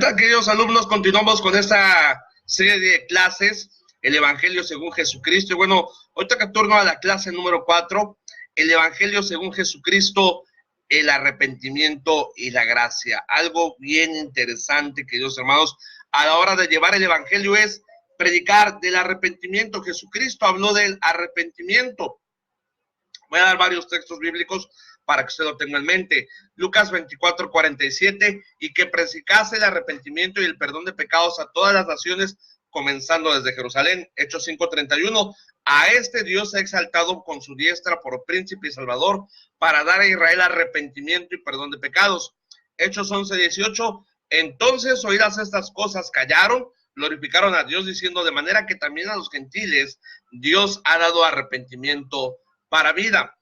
Hola, queridos alumnos, continuamos con esta serie de clases, el Evangelio según Jesucristo. Y bueno, hoy toca turno a la clase número 4, el Evangelio según Jesucristo, el arrepentimiento y la gracia. Algo bien interesante, queridos hermanos, a la hora de llevar el Evangelio es predicar del arrepentimiento. Jesucristo habló del arrepentimiento. Voy a dar varios textos bíblicos para que usted lo tenga en mente. Lucas 24:47, y que predicase el arrepentimiento y el perdón de pecados a todas las naciones, comenzando desde Jerusalén. Hechos 5:31, a este Dios ha exaltado con su diestra por príncipe y salvador, para dar a Israel arrepentimiento y perdón de pecados. Hechos 11:18, entonces oídas estas cosas callaron, glorificaron a Dios, diciendo, de manera que también a los gentiles Dios ha dado arrepentimiento para vida.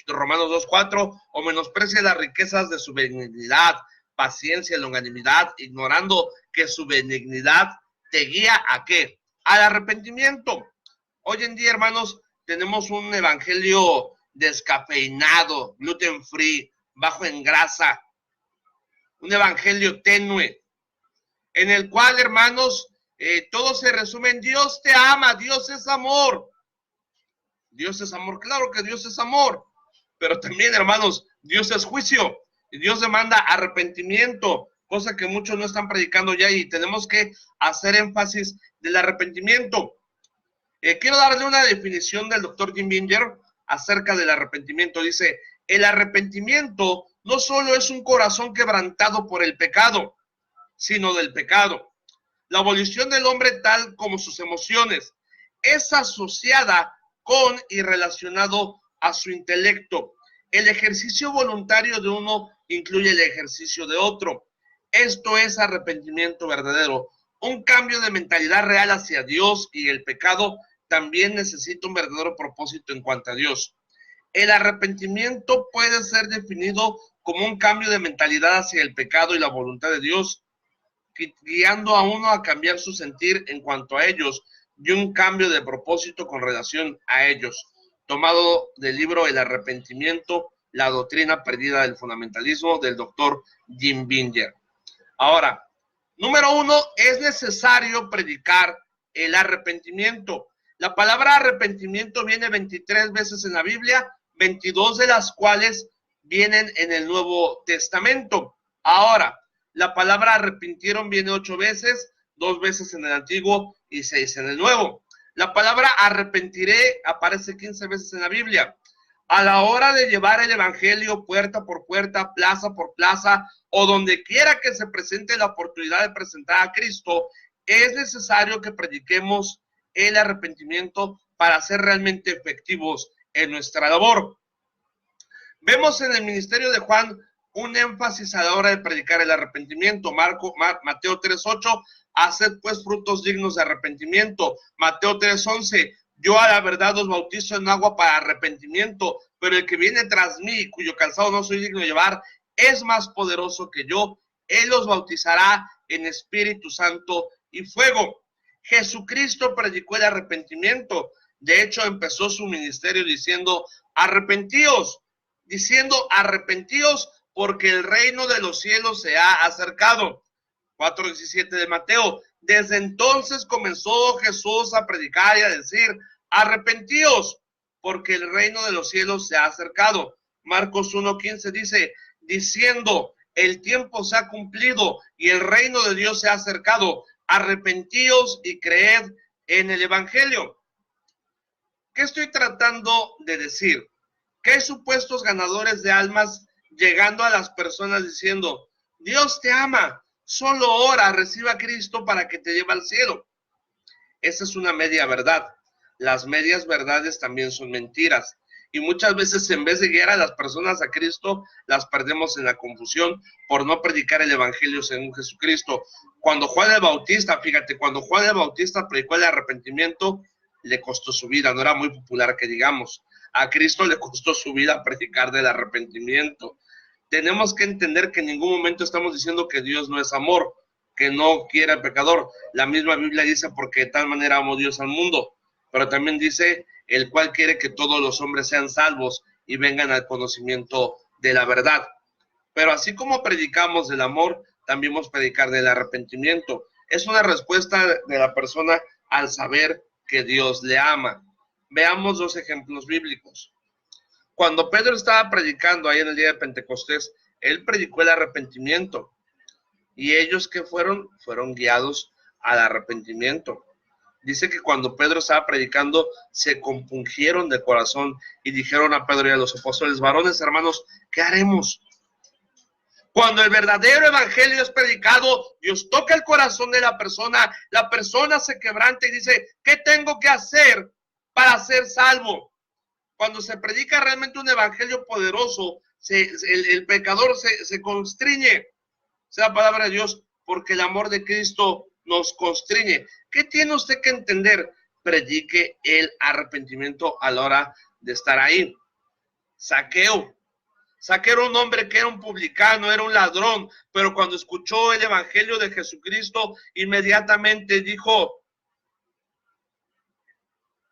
Romanos 2:4, o menosprecia las riquezas de su benignidad, paciencia, longanimidad, ignorando que su benignidad te guía ¿a qué? Al arrepentimiento. Hoy en día, hermanos, tenemos un evangelio descafeinado, gluten free, bajo en grasa, un evangelio tenue, en el cual, hermanos, todo se resume en Dios te ama, Dios es amor. Dios es amor, claro que Dios es amor, pero también, hermanos, Dios es juicio, y Dios demanda arrepentimiento, cosa que muchos no están predicando ya, y tenemos que hacer énfasis del arrepentimiento. Quiero darle una definición del doctor Jim Binger acerca del arrepentimiento. Dice, el arrepentimiento no solo es un corazón quebrantado por el pecado, sino del pecado. La abolición del hombre, tal como sus emociones, es asociada con y relacionado a su intelecto. El ejercicio voluntario de uno incluye el ejercicio de otro. Esto es arrepentimiento verdadero. Un cambio de mentalidad real hacia Dios, y el pecado también necesita un verdadero propósito en cuanto a Dios. El arrepentimiento puede ser definido como un cambio de mentalidad hacia el pecado y la voluntad de Dios, guiando a uno a cambiar su sentir en cuanto a ellos, y un cambio de propósito con relación a ellos, tomado del libro El arrepentimiento, la doctrina perdida del fundamentalismo, del doctor Jim Binger. Ahora, número 1, es necesario predicar el arrepentimiento. La palabra arrepentimiento viene 23 veces en la Biblia, 22 de las cuales vienen en el Nuevo Testamento. Ahora, la palabra arrepintieron viene 8 veces, 2 veces en el Antiguo y 6 en el Nuevo. La palabra arrepentiré aparece 15 veces en la Biblia. A la hora de llevar el evangelio puerta por puerta, plaza por plaza, o donde quiera que se presente la oportunidad de presentar a Cristo, es necesario que prediquemos el arrepentimiento para ser realmente efectivos en nuestra labor. Vemos en el ministerio de Juan un énfasis a la hora de predicar el arrepentimiento. Mateo 3:8, haced pues frutos dignos de arrepentimiento. Mateo 3:11, yo a la verdad os bautizo en agua para arrepentimiento, pero el que viene tras mí, cuyo calzado no soy digno de llevar, es más poderoso que yo. Él os bautizará en Espíritu Santo y fuego. Jesucristo predicó el arrepentimiento. De hecho, empezó su ministerio diciendo, arrepentíos, porque el reino de los cielos se ha acercado. 4:17 de Mateo. Desde entonces comenzó Jesús a predicar y a decir, arrepentíos, porque el reino de los cielos se ha acercado. Marcos 1:15 dice, diciendo, el tiempo se ha cumplido y el reino de Dios se ha acercado. Arrepentíos y creed en el evangelio. ¿Qué estoy tratando de decir? Que hay supuestos ganadores de almas llegando a las personas diciendo, Dios te ama, solo ora, reciba a Cristo para que te lleve al cielo. Esa es una media verdad. Las medias verdades también son mentiras. Y muchas veces, en vez de guiar a las personas a Cristo, las perdemos en la confusión por no predicar el evangelio según Jesucristo. Cuando Juan el Bautista, fíjate, cuando Juan el Bautista predicó el arrepentimiento, le costó su vida, no era muy popular que digamos. A Cristo le costó su vida predicar del arrepentimiento. Tenemos que entender que en ningún momento estamos diciendo que Dios no es amor, que no quiere al pecador. La misma Biblia dice, porque de tal manera amó Dios al mundo, pero también dice, el cual quiere que todos los hombres sean salvos y vengan al conocimiento de la verdad. Pero así como predicamos del amor, también vamos a predicar del arrepentimiento. Es una respuesta de la persona al saber que Dios le ama. Veamos dos ejemplos bíblicos. Cuando Pedro estaba predicando ahí en el día de Pentecostés, él predicó el arrepentimiento. Y ellos que fueron guiados al arrepentimiento. Dice que cuando Pedro estaba predicando, se compungieron de corazón y dijeron a Pedro y a los apóstoles: varones, hermanos, ¿qué haremos? Cuando el verdadero evangelio es predicado, Dios toca el corazón de la persona se quebranta y dice: ¿qué tengo que hacer para ser salvo? Cuando se predica realmente un evangelio poderoso, el pecador se constriñe, sea la palabra de Dios, porque el amor de Cristo nos constriñe. ¿Qué tiene usted que entender? Predique el arrepentimiento a la hora de estar ahí. Saqueo era un hombre que era un publicano, era un ladrón, pero cuando escuchó el evangelio de Jesucristo, inmediatamente dijo: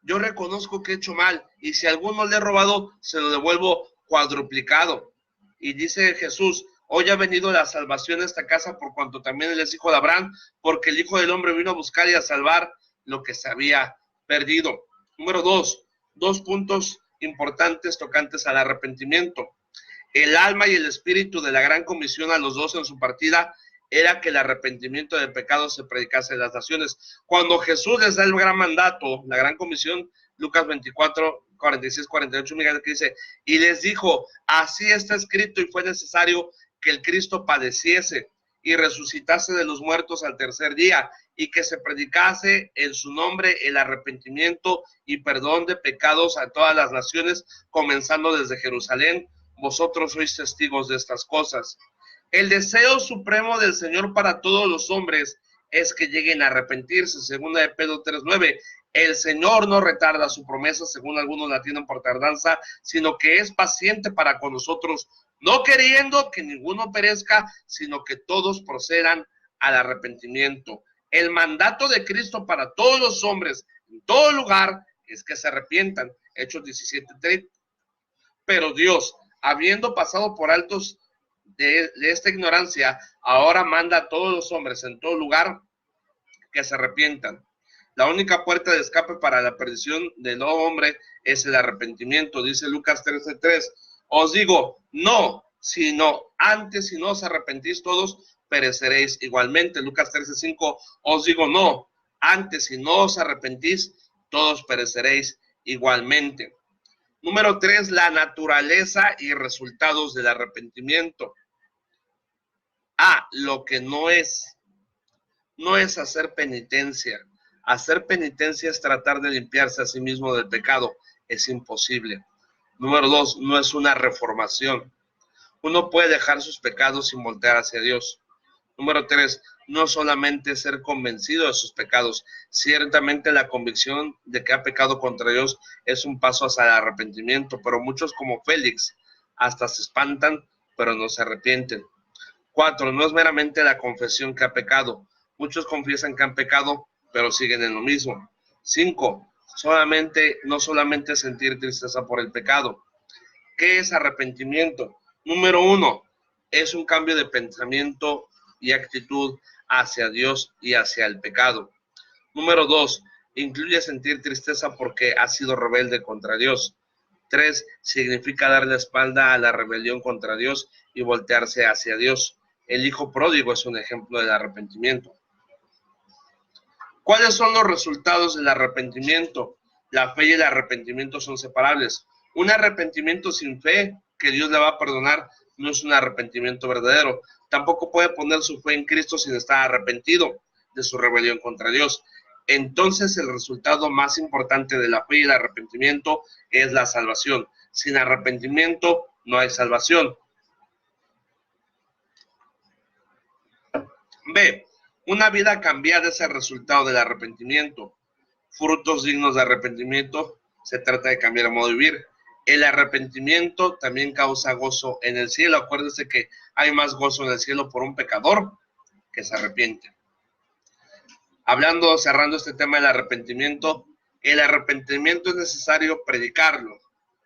yo reconozco que he hecho mal, y si a alguno le he robado, se lo devuelvo cuadruplicado. Y dice Jesús: hoy ha venido la salvación a esta casa, por cuanto también él es hijo de Abraham, porque el Hijo del Hombre vino a buscar y a salvar lo que se había perdido. Número dos puntos importantes tocantes al arrepentimiento. El alma y el espíritu de la gran comisión a los 12 en su partida era que el arrepentimiento de pecados se predicase en las naciones. Cuando Jesús les da el gran mandato, la gran comisión, Lucas 24, 46, 48, Miguel, que dice: y les dijo: así está escrito, y fue necesario que el Cristo padeciese y resucitase de los muertos al tercer día, y que se predicase en su nombre el arrepentimiento y perdón de pecados a todas las naciones, comenzando desde Jerusalén. Vosotros sois testigos de estas cosas. El deseo supremo del Señor para todos los hombres es que lleguen a arrepentirse. Segunda de Pedro 3:9. El Señor no retarda su promesa, según algunos la tienen por tardanza, sino que es paciente para con nosotros, no queriendo que ninguno perezca, sino que todos procedan al arrepentimiento. El mandato de Cristo para todos los hombres, en todo lugar, es que se arrepientan. Hechos 17:30. Pero Dios, habiendo pasado por altos de esta ignorancia, ahora manda a todos los hombres en todo lugar que se arrepientan. La única puerta de escape para la perdición del hombre es el arrepentimiento. Dice Lucas 13:3. Os digo, no, sino antes, si no os arrepentís todos, pereceréis igualmente. Lucas 13:5. Os digo, no, antes, si no os arrepentís, todos pereceréis igualmente. Número 3, la naturaleza y resultados del arrepentimiento. Lo que no es hacer penitencia. Hacer penitencia es tratar de limpiarse a sí mismo del pecado. Es imposible. Número 2, no es una reformación. Uno puede dejar sus pecados sin voltear hacia Dios. Número 3, no solamente ser convencido de sus pecados. Ciertamente la convicción de que ha pecado contra Dios es un paso hacia el arrepentimiento, pero muchos, como Félix, hasta se espantan, pero no se arrepienten. 4, no es meramente la confesión que ha pecado. Muchos confiesan que han pecado, pero siguen en lo mismo. 5, no solamente sentir tristeza por el pecado. ¿Qué es arrepentimiento? Número 1, es un cambio de pensamiento y actitud hacia Dios y hacia el pecado. Número 2, incluye sentir tristeza porque ha sido rebelde contra Dios. 3, significa dar la espalda a la rebelión contra Dios y voltearse hacia Dios. El hijo pródigo es un ejemplo del arrepentimiento. ¿Cuáles son los resultados del arrepentimiento? La fe y el arrepentimiento son separables. Un arrepentimiento sin fe, que Dios le va a perdonar, no es un arrepentimiento verdadero. Tampoco puede poner su fe en Cristo sin estar arrepentido de su rebelión contra Dios. Entonces, el resultado más importante de la fe y el arrepentimiento es la salvación. Sin arrepentimiento no hay salvación. B, una vida cambiada es el resultado del arrepentimiento. Frutos dignos de arrepentimiento, se trata de cambiar el modo de vivir. El arrepentimiento también causa gozo en el cielo. Acuérdense que hay más gozo en el cielo por un pecador que se arrepiente. Cerrando este tema del arrepentimiento, el arrepentimiento es necesario predicarlo,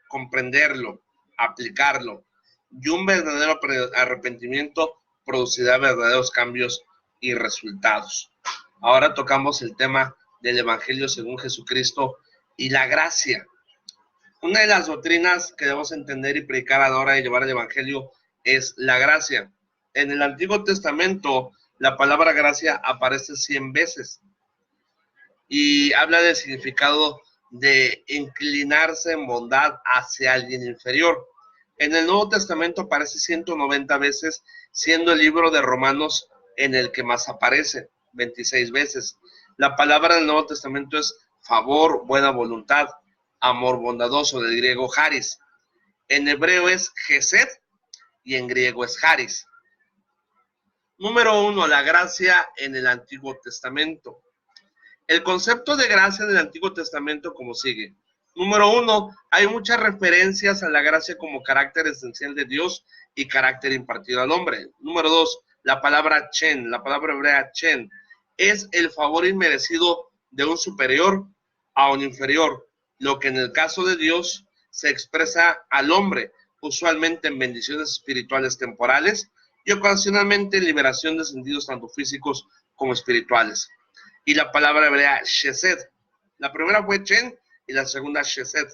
comprenderlo, aplicarlo. Y un verdadero arrepentimiento producirá verdaderos cambios y resultados. Ahora tocamos el tema del Evangelio según Jesucristo y la gracia. Una de las doctrinas que debemos entender y predicar a la hora de llevar el Evangelio es la gracia. En el Antiguo Testamento, la palabra gracia aparece 100 veces y habla del significado de inclinarse en bondad hacia alguien inferior. En el Nuevo Testamento aparece 190 veces, siendo el libro de Romanos en el que más aparece, 26 veces. La palabra del Nuevo Testamento es favor, buena voluntad, amor bondadoso, del griego charis. En hebreo es gesed y en griego es charis. Número 1, la gracia en el Antiguo Testamento. El concepto de gracia en el Antiguo Testamento como sigue. Número 1, hay muchas referencias a la gracia como carácter esencial de Dios y carácter impartido al hombre. Número 2, la palabra chen, la palabra hebrea chen, es el favor inmerecido de un superior a un inferior, lo que en el caso de Dios se expresa al hombre, usualmente en bendiciones espirituales temporales y ocasionalmente en liberación de sentidos tanto físicos como espirituales. Y la palabra hebrea chesed. La primera fue chen y la segunda chesed.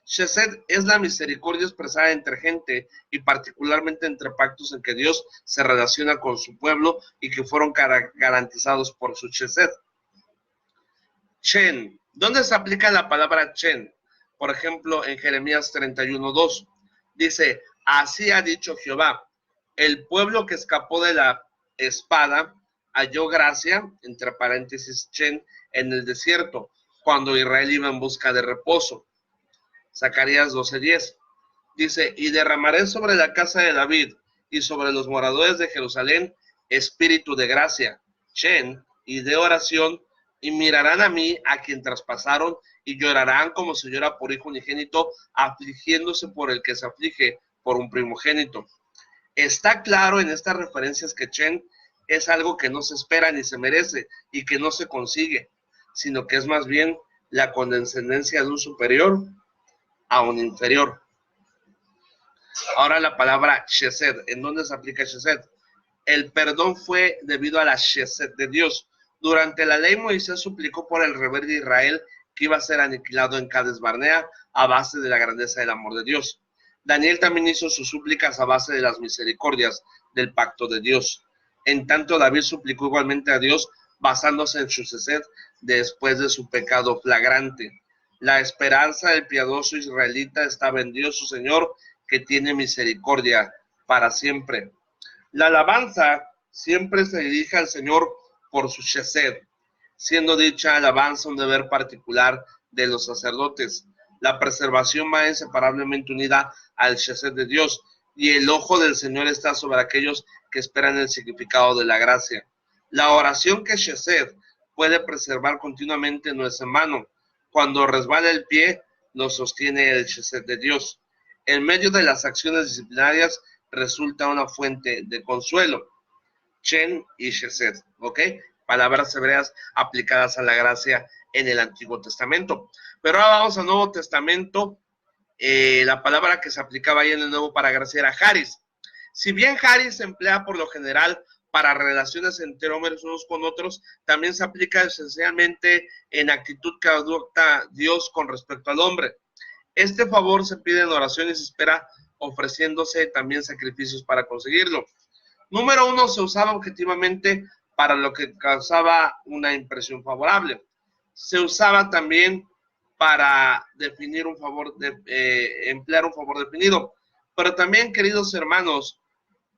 Chesed es la misericordia expresada entre gente y particularmente entre pactos en que Dios se relaciona con su pueblo y que fueron garantizados por su chesed. Chen. ¿Dónde se aplica la palabra chen? Por ejemplo, en Jeremías 31:2. Dice, así ha dicho Jehová, el pueblo que escapó de la espada halló gracia, entre paréntesis, chen, en el desierto, cuando Israel iba en busca de reposo. Zacarías 12:10. Dice, y derramaré sobre la casa de David y sobre los moradores de Jerusalén espíritu de gracia, chen, y de oración, y mirarán a mí, a quien traspasaron, y llorarán como se llora por hijo unigénito, afligiéndose por el que se aflige por un primogénito. Está claro en estas referencias que chen es algo que no se espera ni se merece y que no se consigue, sino que es más bien la condescendencia de un superior a un inferior. Ahora la palabra chesed, ¿en dónde se aplica chesed? El perdón fue debido a la chesed de Dios. Durante la ley Moisés suplicó por el rebelde Israel que iba a ser aniquilado en Cades Barnea a base de la grandeza del amor de Dios. Daniel también hizo sus súplicas a base de las misericordias del pacto de Dios. En tanto, David suplicó igualmente a Dios basándose en su chesed después de su pecado flagrante. La esperanza del piadoso israelita estaba en Dios su Señor, que tiene misericordia para siempre. La alabanza siempre se dirige al Señor por su chesed, siendo dicha alabanza un deber particular de los sacerdotes. La preservación va inseparablemente unida al chesed de Dios, y el ojo del Señor está sobre aquellos que esperan el significado de la gracia. La oración que chesed puede preservar continuamente no es en vano. Cuando resbala el pie, lo sostiene el chesed de Dios. En medio de las acciones disciplinarias resulta una fuente de consuelo. Chen y chesed, ¿ok? Palabras hebreas aplicadas a la gracia en el Antiguo Testamento. Pero ahora vamos al Nuevo Testamento. La palabra que se aplicaba ahí en el Nuevo para gracia era charis. Si bien charis se emplea por lo general para relaciones entre hombres unos con otros, también se aplica esencialmente en actitud que adopta Dios con respecto al hombre. Este favor se pide en oración y se espera ofreciéndose también sacrificios para conseguirlo. Número 1, se usaba objetivamente para lo que causaba una impresión favorable. Se usaba también para definir un favor, emplear un favor definido. Pero también, queridos hermanos,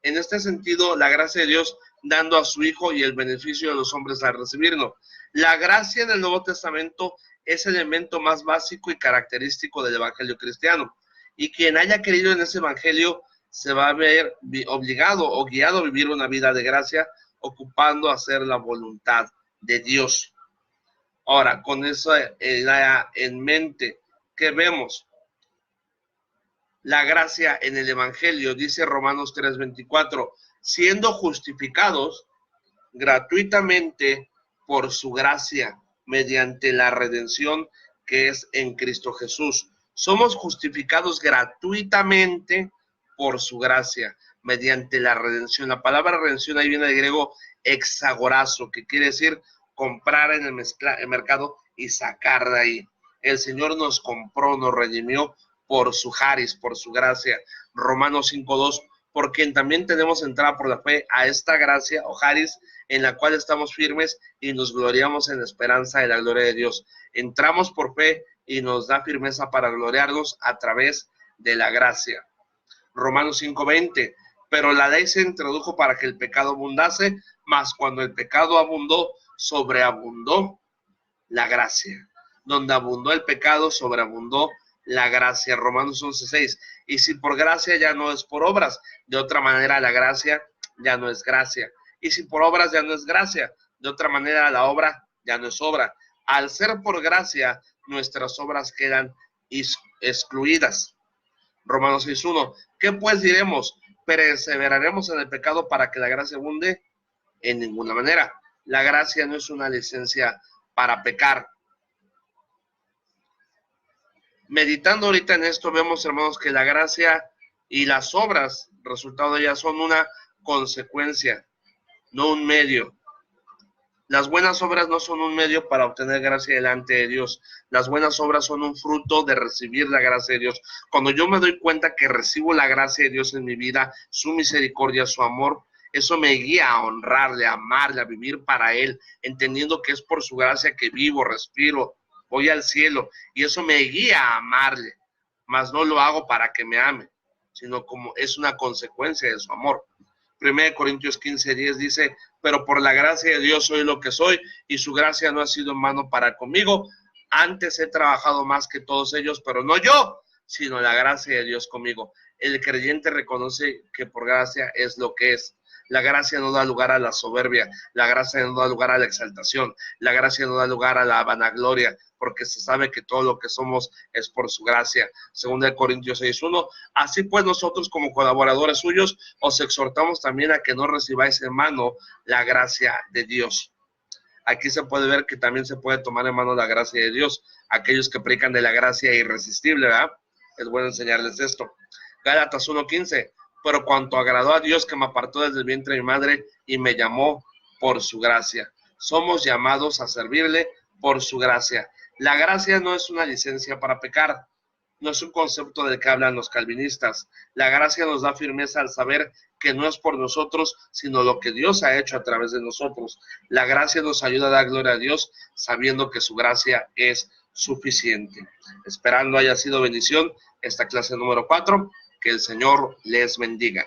en este sentido, la gracia de Dios dando a su Hijo y el beneficio de los hombres al recibirlo. La gracia en el Nuevo Testamento es el elemento más básico y característico del Evangelio cristiano. Y quien haya creído en ese Evangelio se va a ver obligado o guiado a vivir una vida de gracia, ocupando a hacer la voluntad de Dios. Ahora, con eso en mente, ¿qué vemos? La gracia en el Evangelio, dice Romanos 3:24, siendo justificados gratuitamente por su gracia, mediante la redención que es en Cristo Jesús. Somos justificados gratuitamente por su gracia, mediante la redención. La palabra redención ahí viene del griego exagorazo, que quiere decir comprar en el mercado y sacar de ahí. El Señor nos compró, nos redimió por su charis, por su gracia. Romanos 5:2, por quien también tenemos entrada por la fe a esta gracia o charis, en la cual estamos firmes y nos gloriamos en la esperanza de la gloria de Dios. Entramos por fe y nos da firmeza para gloriarnos a través de la gracia. Romanos 5:20, pero la ley se introdujo para que el pecado abundase, mas cuando el pecado abundó, sobreabundó la gracia. Donde abundó el pecado, sobreabundó la gracia. Romanos 11:6, y si por gracia ya no es por obras, de otra manera la gracia ya no es gracia. Y si por obras ya no es gracia, de otra manera la obra ya no es obra. Al ser por gracia, nuestras obras quedan excluidas. Romanos 6:1, ¿qué pues diremos? ¿Perseveraremos en el pecado para que la gracia abunde? En ninguna manera. La gracia no es una licencia para pecar. Meditando ahorita en esto, vemos, hermanos, que la gracia y las obras, resultado de ellas, son una consecuencia, no un medio. Las buenas obras no son un medio para obtener gracia delante de Dios. Las buenas obras son un fruto de recibir la gracia de Dios. Cuando yo me doy cuenta que recibo la gracia de Dios en mi vida, su misericordia, su amor, eso me guía a honrarle, a amarle, a vivir para Él, entendiendo que es por su gracia que vivo, respiro, voy al cielo. Y eso me guía a amarle, mas no lo hago para que me ame, sino como es una consecuencia de su amor. 1 Corintios 15:10 dice, pero por la gracia de Dios soy lo que soy, y su gracia no ha sido en vano para conmigo. Antes he trabajado más que todos ellos, pero no yo, sino la gracia de Dios conmigo. El creyente reconoce que por gracia es lo que es. La gracia no da lugar a la soberbia, la gracia no da lugar a la exaltación, la gracia no da lugar a la vanagloria, porque se sabe que todo lo que somos es por su gracia. 2 Corintios 6:1, así pues nosotros como colaboradores suyos os exhortamos también a que no recibáis en mano la gracia de Dios. Aquí se puede ver que también se puede tomar en mano la gracia de Dios. Aquellos que predican de la gracia irresistible, ¿verdad? Es bueno enseñarles esto. Gálatas 1:15, pero cuanto agradó a Dios que me apartó desde el vientre de mi madre y me llamó por su gracia. Somos llamados a servirle por su gracia. La gracia no es una licencia para pecar, no es un concepto del que hablan los calvinistas. La gracia nos da firmeza al saber que no es por nosotros, sino lo que Dios ha hecho a través de nosotros. La gracia nos ayuda a dar gloria a Dios, sabiendo que su gracia es suficiente. Esperando haya sido bendición esta clase número 4. Que el Señor les bendiga.